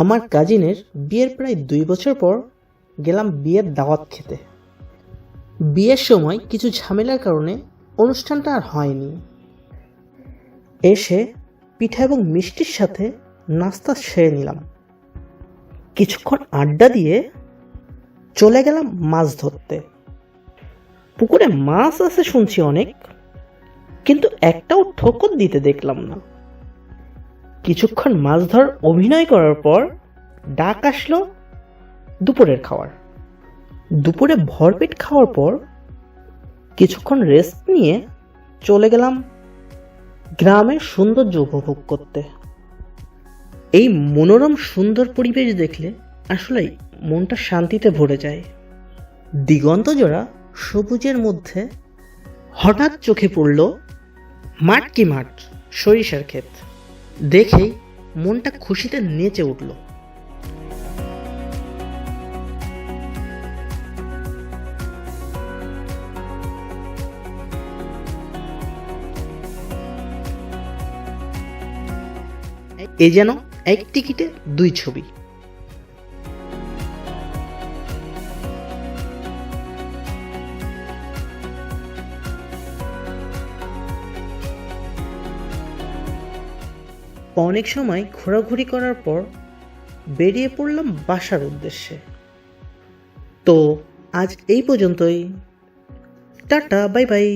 আমার কাজিনের বিয়ের প্রায় 2 বছর পর গেলাম বিয়ের দাওয়াত খেতে। বিয়ের সময় কিছু ঝামেলার কারণে অনুষ্ঠানটা আর হয়নি। এসে পিঠা এবং মিষ্টির সাথে নাস্তা সেরে নিলাম। কিছুক্ষণ আড্ডা দিয়ে চলে গেলাম মাছ ধরতে। পুকুরে মাছ আছে শুনছি অনেক, কিন্তু একটাও ঠোকর দিতে দেখলাম না। কিছুক্ষণ মাছ ধরার অভিনয় করার পর ডাক আসলো দুপুরের খাওয়ার। দুপুরে ভরপেট খাওয়ার পর কিছুক্ষণ রেস্ট নিয়ে চলে গেলাম গ্রামের সৌন্দর্য উপভোগ করতে। এই মনোরম সুন্দর পরিবেশ দেখলে আসলেই মনটা শান্তিতে ভরে যায়। দিগন্ত জোড়া সবুজের মধ্যে হঠাৎ চোখে পড়ল মাঠ কি মাঠ, সরিষার ক্ষেত। দেখেই মনটা খুশিতে নেচে উঠল। এ যেন এক টিকিটে 2 ছবি। অনেক সময় ঘোরাঘুরি করার পর বেরিয়ে পড়লাম বাসার উদ্দেশ্যে। তো আজ এই পর্যন্তই। Tata, bye bye.